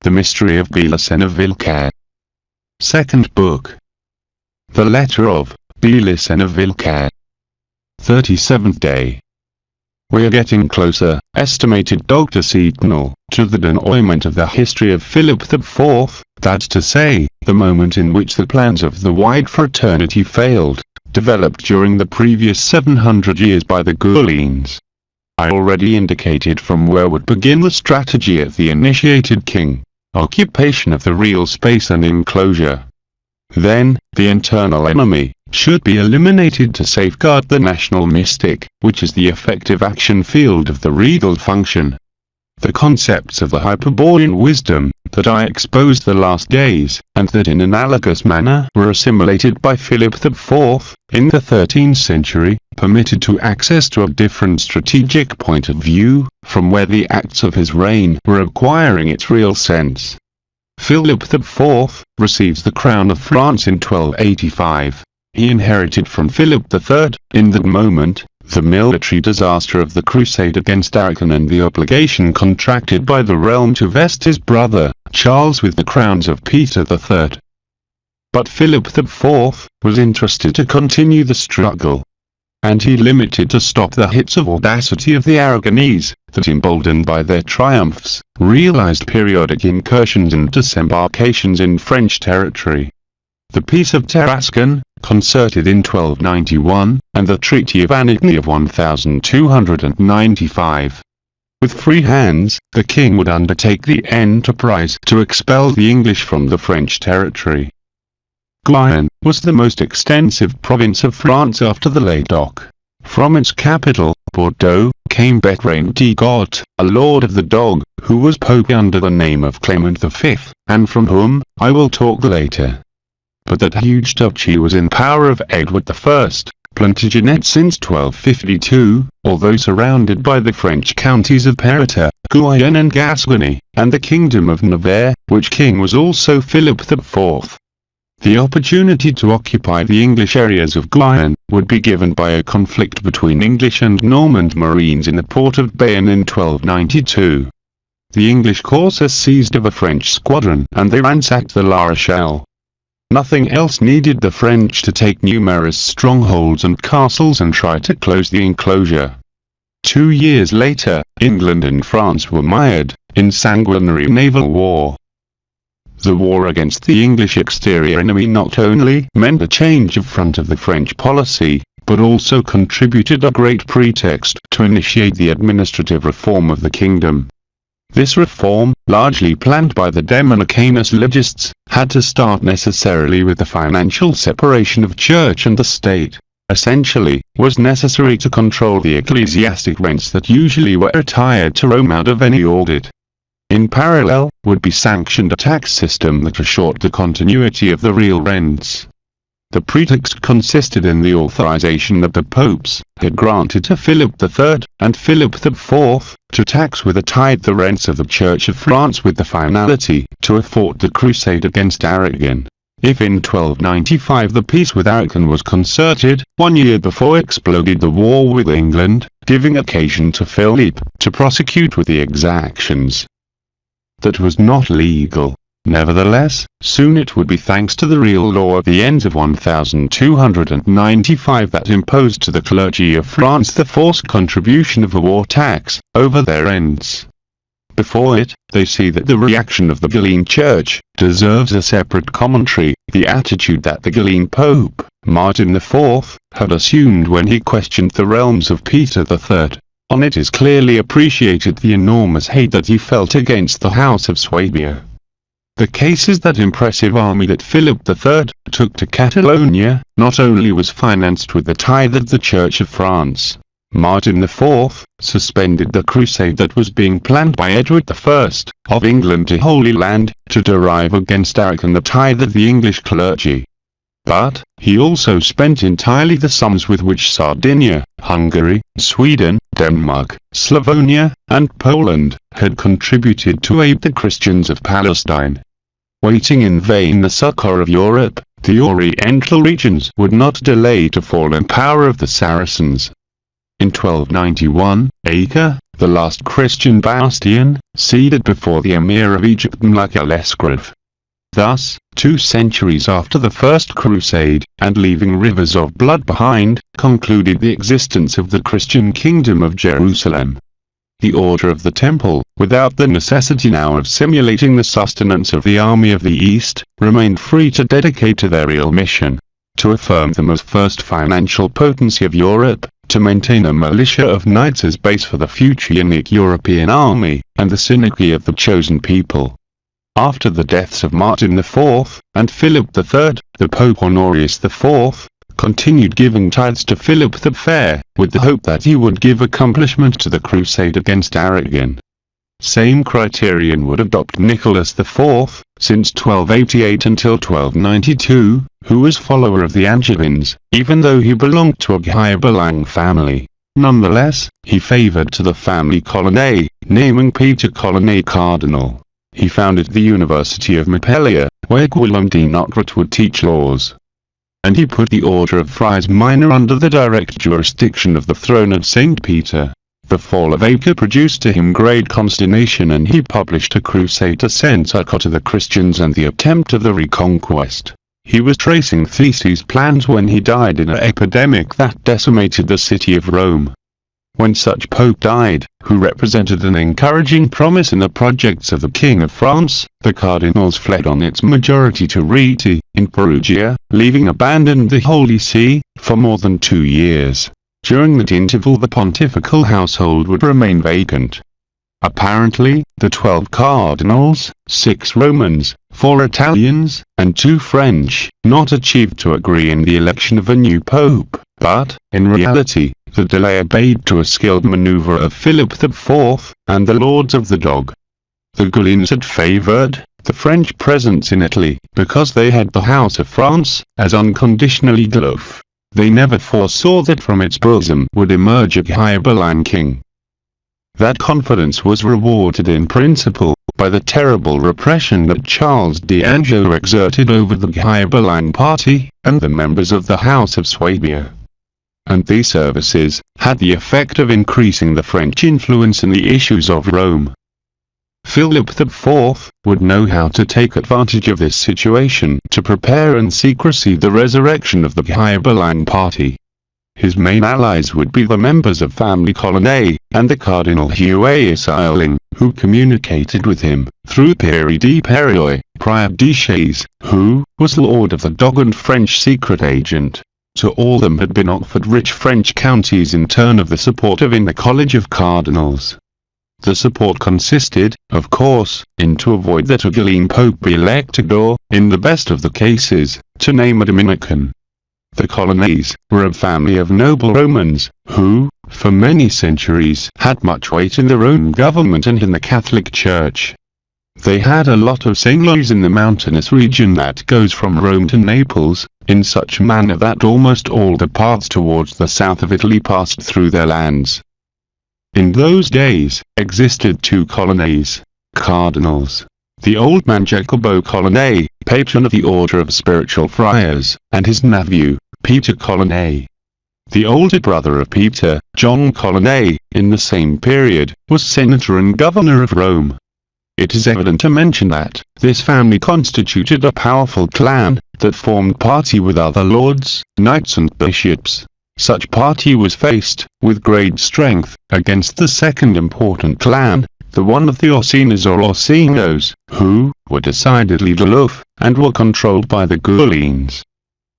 The Mystery of BELICENA VILLCA. Second Book. The Letter of BELICENA VILLCA. 37th Day. We are getting closer, estimated Dr. Setonal, to the denouement of the history of Philip IV, that's to say, the moment in which the plans of the wide fraternity failed, developed during the previous 700 years by the Gauleans. I already indicated from where would begin the strategy of the initiated king: occupation of the real space and enclosure. Then, the internal enemy should be eliminated to safeguard the national mystic, which is the effective action field of the regal function. The concepts of the Hyperborean wisdom that I exposed the last days, and that in analogous manner were assimilated by Philip IV, in the 13th century, permitted to access to a different strategic point of view, from where the acts of his reign were acquiring its real sense. Philip IV receives the crown of France in 1285. He inherited from Philip III, in that moment, the military disaster of the crusade against Aragon and the obligation contracted by the realm to vest his brother, Charles, with the crowns of Peter III. But Philip IV was interested to continue the struggle, and he limited to stop the hits of audacity of the Aragonese, that emboldened by their triumphs, realized periodic incursions and disembarkations in French territory. The Peace of Tarascon, concerted in 1291, and the Treaty of Anagni of 1295. With free hands, the king would undertake the enterprise to expel the English from the French territory. Guyenne was the most extensive province of France after the Languedoc. From its capital, Bordeaux, came Bertrand de Got, a lord of the dog, who was pope under the name of Clement V, and from whom I will talk later. But that huge duchy was in power of Edward I, Plantagenet since 1252, although surrounded by the French counties of Perrottet, Guyenne and Gascony, and the kingdom of Navarre, which king was also Philip IV. The opportunity to occupy the English areas of Guyenne would be given by a conflict between English and Normand marines in the port of Bayonne in 1292. The English corsairs seized of a French squadron and they ransacked the La Rochelle. Nothing else needed the French to take numerous strongholds and castles and try to close the enclosure. 2 years later, England and France were mired in sanguinary naval war. The war against the English exterior enemy not only meant a change of front of the French policy, but also contributed a great pretext to initiate the administrative reform of the kingdom. This reform, largely planned by the Dominicanist legists, had to start necessarily with the financial separation of church and the state. Essentially, was necessary to control the ecclesiastic rents that usually were retired to Rome out of any audit. In parallel, would be sanctioned a tax system that assured the continuity of the real rents. The pretext consisted in the authorization that the popes had granted to Philip III and Philip IV to tax with a tithe the rents of the Church of France, with the finality to effort the crusade against Aragon. If in 1295 the peace with Aragon was concerted, 1 year before exploded the war with England, giving occasion to Philip to prosecute with the exactions. That was not legal. Nevertheless, soon it would be thanks to the real law of the end of 1295 that imposed to the clergy of France the forced contribution of a war tax over their rents. Before it, they see that the reaction of the Gaulean Church deserves a separate commentary, the attitude that the Gaulean Pope, Martin IV, had assumed when he questioned the realms of Peter III. On it is clearly appreciated the enormous hate that he felt against the House of Swabia. The case is that impressive army that Philip III took to Catalonia not only was financed with the tithe of the Church of France. Martin IV suspended the crusade that was being planned by Edward I of England to Holy Land, to derive against Aragon the tithe of the English clergy. But he also spent entirely the sums with which Sardinia, Hungary, Sweden, Denmark, Slavonia, and Poland had contributed to aid the Christians of Palestine. Waiting in vain the succor of Europe, the Oriental regions would not delay to fall in power of the Saracens. In 1291, Acre, the last Christian bastion, ceded before the Emir of Egypt Mlak el-Esgrave. Thus, 2 centuries after the First Crusade, and leaving rivers of blood behind, concluded the existence of the Christian Kingdom of Jerusalem. The Order of the Temple, without the necessity now of simulating the sustenance of the army of the East, remained free to dedicate to their real mission: to affirm them as first financial potency of Europe, to maintain a militia of knights as base for the future unique European army, and the synergy of the chosen people. After the deaths of Martin IV, and Philip III, the Pope Honorius IV, continued giving tithes to Philip the Fair, with the hope that he would give accomplishment to the crusade against Aragon. Same criterion would adopt Nicholas IV, since 1288 until 1292, who was follower of the Angevins, even though he belonged to a Ghiberlang family. Nonetheless, he favored to the family Colonnade, naming Peter Colonnade cardinal. He founded the University of Montpellier, where Guillaume de Notre would teach laws. And he put the Order of Friars Minor under the direct jurisdiction of the throne of St. Peter. The fall of Acre produced to him great consternation, and he published a crusade to send succor to the Christians and the attempt of the reconquest. He was tracing Theseus' plans when he died in an epidemic that decimated the city of Rome. When such Pope died, who represented an encouraging promise in the projects of the King of France, the cardinals fled on its majority to Rieti, in Perugia, leaving abandoned the Holy See, for more than 2 years. During that interval the pontifical household would remain vacant. Apparently, the 12 cardinals, 6 Romans, 4 Italians, and 2 French, not achieved to agree in the election of a new pope, but, in reality, the delay obeyed to a skilled maneuver of Philip IV, and the Lords of the Dog. The Galliens had favored the French presence in Italy, because they had the House of France, as unconditionally glove. They never foresaw that from its bosom would emerge a Ghiberlang king. That confidence was rewarded in principle, by the terrible repression that Charles d'Anjou exerted over the Ghiberlang party, and the members of the House of Swabia. And these services had the effect of increasing the French influence in the issues of Rome. Philip IV would know how to take advantage of this situation to prepare in secrecy the resurrection of the Ghiberlang party. His main allies would be the members of family Colonnade, and the Cardinal Hugues Eiling, who communicated with him, through Pierre de Périoy, Prior de Chaise, who was Lord of the Dog and French secret agent. To all them had been offered rich French counties in turn of the support of in the College of Cardinals. The support consisted, of course, in to avoid that a Gallian pope be elected or, in the best of the cases, to name a Dominican. The Colonnades were a family of noble Romans, who, for many centuries, had much weight in their own government and in the Catholic Church. They had a lot of seigneuries in the mountainous region that goes from Rome to Naples, in such a manner that almost all the paths towards the south of Italy passed through their lands. In those days, existed 2 Colonnades, cardinals. The old man Jacobo Colonnade, patron of the Order of Spiritual Friars, and his nephew, Peter Colonnade. The older brother of Peter, John Colonnade, in the same period, was senator and governor of Rome. It is evident to mention that this family constituted a powerful clan that formed party with other lords, knights and bishops. Such party was faced, with great strength, against the second important clan, the one of the Orsinas or Orsinos, who were decidedly aloof, and were controlled by the Galliens.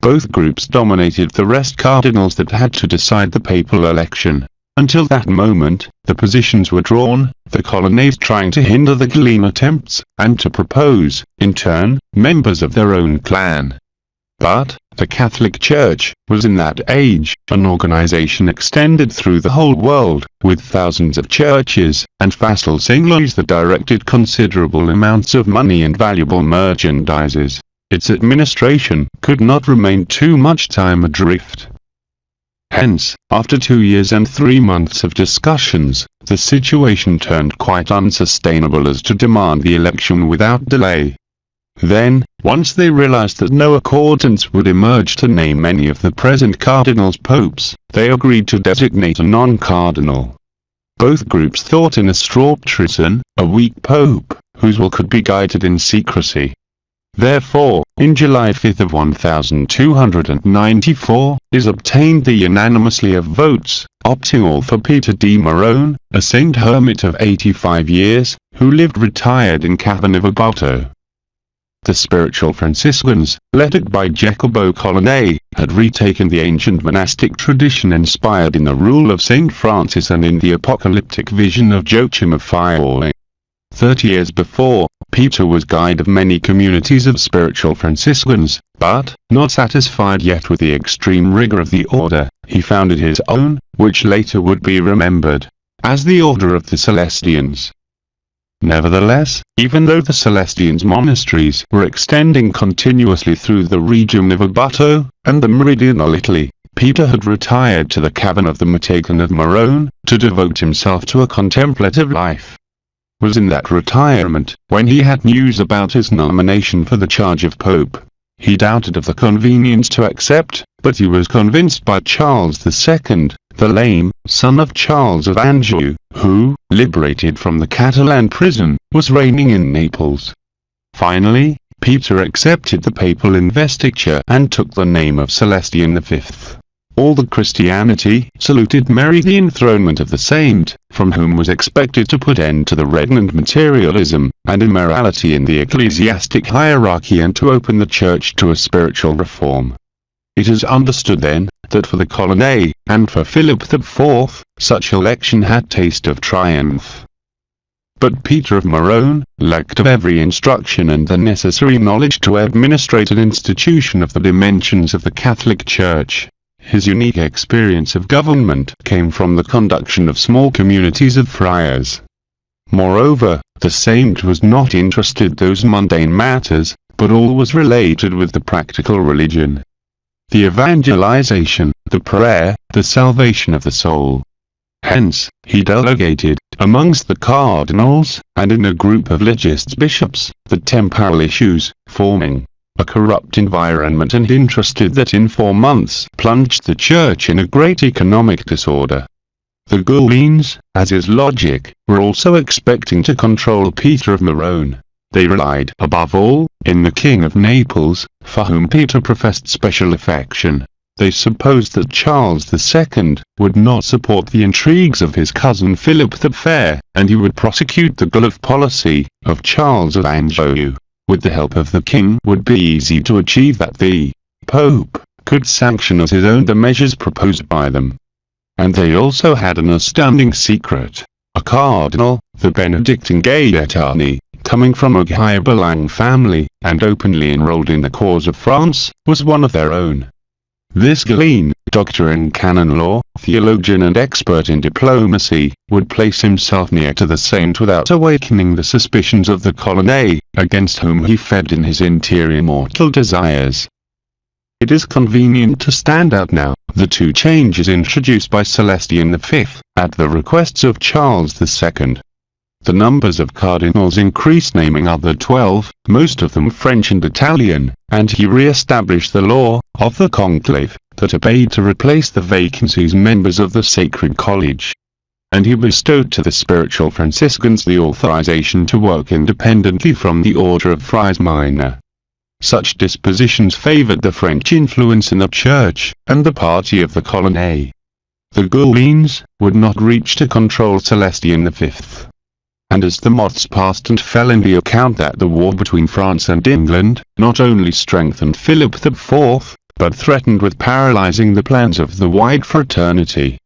Both groups dominated the rest cardinals that had to decide the papal election. Until that moment, the positions were drawn, the Colonnades trying to hinder the Gallian attempts, and to propose, in turn, members of their own clan. But, the Catholic Church was in that age an organization extended through the whole world, with thousands of churches, and vassal seigneuries that directed considerable amounts of money and valuable merchandises. Its administration could not remain too much time adrift. Hence, after 2 years and 3 months of discussions, the situation turned quite unsustainable as to demand the election without delay. Then, once they realized that no accordance would emerge to name any of the present cardinals popes, they agreed to designate a non-cardinal. Both groups thought in a straw treason, a weak pope, whose will could be guided in secrecy. Therefore, in July 5 of 1294, is obtained the unanimously of votes, opting all for Peter de Morone, a saint hermit of 85 years, who lived retired in Cavern of Abato. The spiritual Franciscans, led by Jacobo Colonna, had retaken the ancient monastic tradition inspired in the rule of Saint Francis and in the apocalyptic vision of Joachim of Fiore. 30 years before, Peter was guide of many communities of spiritual Franciscans, but, not satisfied yet with the extreme rigor of the order, he founded his own, which later would be remembered as the Order of the Celestians. Nevertheless, even though the Celestians' monasteries were extending continuously through the region of Abato and the meridional Italy, Peter had retired to the cavern of the Matagon of Morone, to devote himself to a contemplative life. It was in that retirement, when he had news about his nomination for the charge of Pope. He doubted of the convenience to accept, but he was convinced by Charles II, the lame son of Charles of Anjou, who, liberated from the Catalan prison, was reigning in Naples. Finally, Peter accepted the papal investiture and took the name of Celestine V. All the Christianity saluted Mary the enthronement of the saint, from whom was expected to put end to the regnant materialism and immorality in the ecclesiastic hierarchy and to open the Church to a spiritual reform. It is understood then, that for the Colonna, and for Philip IV, such election had taste of triumph. But Peter of Morone lacked of every instruction and the necessary knowledge to administrate an institution of the dimensions of the Catholic Church. His unique experience of government came from the conduction of small communities of friars. Moreover, the saint was not interested in those mundane matters, but all was related with the practical religion. The evangelization, the prayer, the salvation of the soul. Hence, he delegated, amongst the cardinals, and in a group of legists bishops, the temporal issues, forming a corrupt environment and interested that in 4 months plunged the Church in a great economic disorder. The Ghibellines, as is logic, were also expecting to control Peter of Morone. They relied, above all, in the King of Naples, for whom Peter professed special affection. They supposed that Charles II would not support the intrigues of his cousin Philip the Fair, and he would prosecute the glove policy of Charles of Anjou. With the help of the king, would be easy to achieve that the Pope could sanction as his own the measures proposed by them. And they also had an astounding secret. A cardinal, the Benedictine Gaetani, coming from a high-belang family, and openly enrolled in the cause of France, was one of their own. This Galeen, doctor in canon law, theologian and expert in diplomacy, would place himself near to the saint without awakening the suspicions of the Colonna, against whom he fed in his interior mortal desires. It is convenient to stand out now the 2 changes introduced by Celestine V, at the requests of Charles II. The numbers of cardinals increased, naming other 12, most of them French and Italian, and he re-established the law of the conclave, that obeyed to replace the vacancies members of the Sacred College. And he bestowed to the spiritual Franciscans the authorization to work independently from the order of Friars Minor. Such dispositions favored the French influence in the Church, and the party of the Colonna. The Ghibellines would not reach to control Celestine V. And as the moths passed and fell in the account that the war between France and England not only strengthened Philip IV, but threatened with paralyzing the plans of the wide fraternity.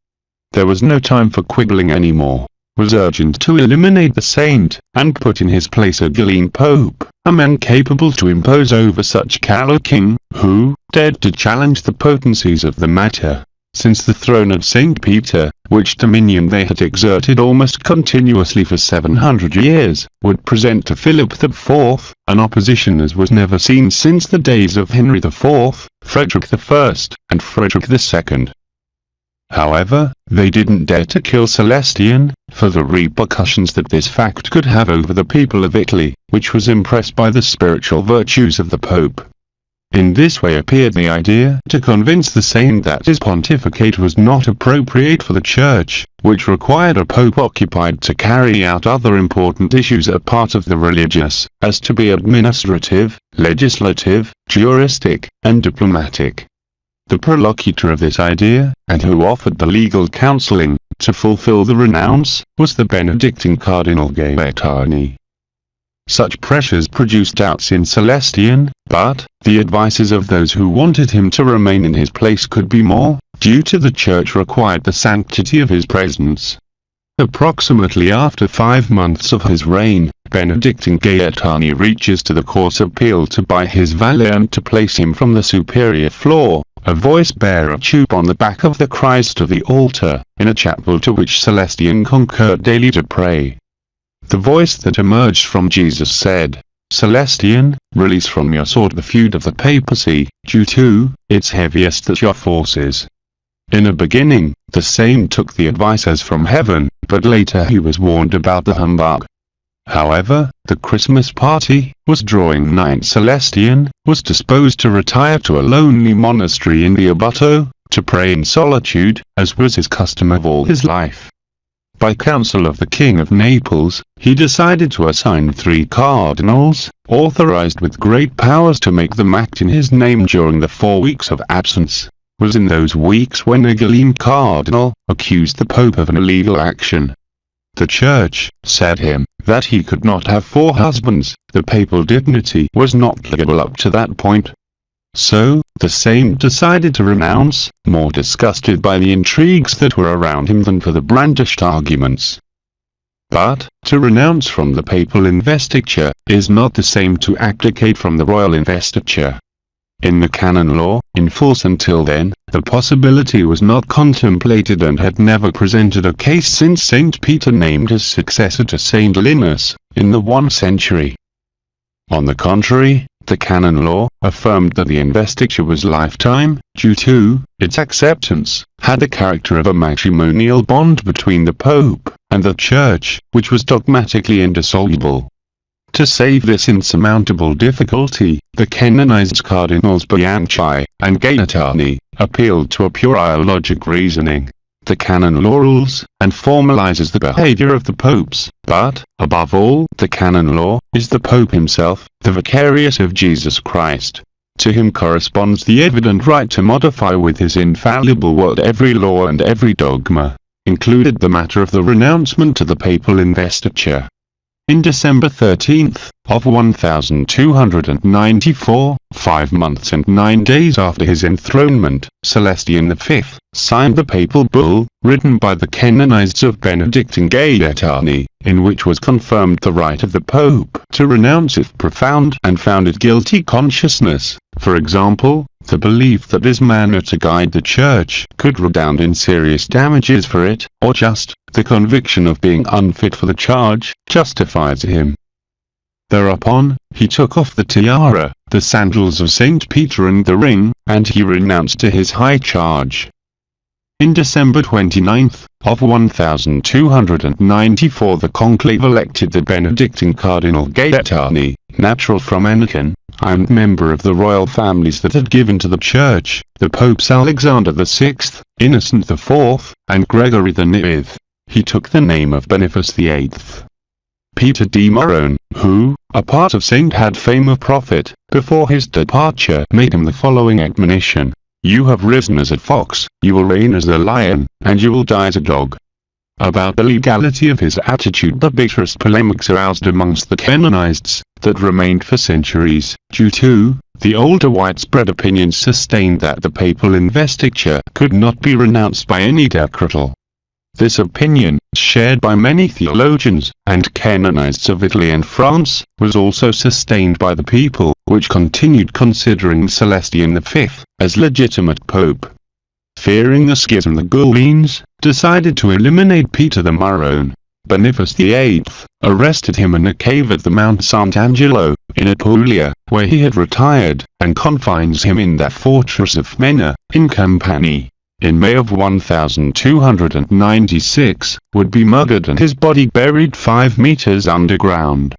There was no time for quibbling anymore. It was urgent to eliminate the saint, and put in his place a Galeen pope, a man capable to impose over such callow king, who dared to challenge the potencies of the matter. Since the throne of Saint Peter, which dominion they had exerted almost continuously for 700 years, would present to Philip IV, an opposition as was never seen since the days of Henry IV, Frederick I, and Frederick II. However, they didn't dare to kill Celestine, for the repercussions that this fact could have over the people of Italy, which was impressed by the spiritual virtues of the Pope. In this way appeared the idea to convince the Saint that his pontificate was not appropriate for the Church, which required a pope occupied to carry out other important issues apart of the religious, as to be administrative, legislative, juristic, and diplomatic. The prolocutor of this idea, and who offered the legal counseling, to fulfill the renounce, was the Benedictine Cardinal Gaetani. Such pressures produced doubts in Celestine, but the advices of those who wanted him to remain in his place could be more, due to the Church required the sanctity of his presence. Approximately after 5 months of his reign, Benedictine Gaetani reaches to the court's appeal to buy his valet and to place him from the superior floor, a voice-bearer tube on the back of the Christ of the altar, in a chapel to which Celestine concurred daily to pray. The voice that emerged from Jesus said, "Celestine, release from your sword the feud of the papacy, due to its heaviest that your forces." In a beginning, the saint took the advice as from heaven, but later he was warned about the humbug. However, the Christmas party was drawing nigh and Celestine was disposed to retire to a lonely monastery in the Abruzzo, to pray in solitude, as was his custom of all his life. By counsel of the King of Naples, he decided to assign 3 cardinals, authorized with great powers to make them act in his name during the 4 weeks of absence. Was in those weeks when a Gallien cardinal accused the Pope of an illegal action. The Church said him that he could not have 4 husbands, the papal dignity was not legal up to that point. So, the saint decided to renounce, more disgusted by the intrigues that were around him than for the brandished arguments. But, to renounce from the papal investiture, is not the same to abdicate from the royal investiture. In the canon law, in force until then, the possibility was not contemplated and had never presented a case since Saint Peter named his successor to Saint Linus, in the 1st century. On the contrary, the canon law affirmed that the investiture was lifetime, due to its acceptance, had the character of a matrimonial bond between the Pope and the Church, which was dogmatically indissoluble. To save this insurmountable difficulty, the canonized Cardinals Bianchi and Gaetani appealed to a puerile logic reasoning. The canon law rules and formalizes the behavior of the popes, but, above all, the canon law is the Pope himself, the vicarius of Jesus Christ. To him corresponds the evident right to modify with his infallible word every law and every dogma, included the matter of the renouncement to the papal investiture. In December 13th, of 1294, 5 months and 9 days after his enthronement, Celestine V signed the papal bull, written by the canonized of Benedictine Gaetani, in which was confirmed the right of the Pope to renounce if profound and founded guilty consciousness, for example, the belief that his manner to guide the Church could redound in serious damages for it, or just the conviction of being unfit for the charge, justifies him. Thereupon, he took off the tiara, the sandals of St. Peter and the ring, and he renounced to his high charge. In December 29th, of 1294 the conclave elected the Benedictine Cardinal Gaetani, natural from Anakin, and member of the royal families that had given to the Church, the Popes Alexander VI, Innocent IV, and Gregory IX. He took the name of Boniface VIII. Peter de Morone, who, apart of saint had fame of prophet, before his departure made him the following admonition: "You have risen as a fox, you will reign as a lion, and you will die as a dog." About the legality of his attitude the bitterest polemics aroused amongst the canonizeds, that remained for centuries, due to the older widespread opinion sustained that the papal investiture could not be renounced by any decretal. This opinion, shared by many theologians and canonizeds of Italy and France, was also sustained by the people, which continued considering Celestine V as legitimate pope. Fearing the schism, the Galliens decided to eliminate Peter the Morone. Boniface VIII arrested him in a cave at the Mount Sant'Angelo, in Apulia, where he had retired, and confines him in that fortress of Mena, in Campania. In May of 1296, would be murdered and his body buried 5 meters underground.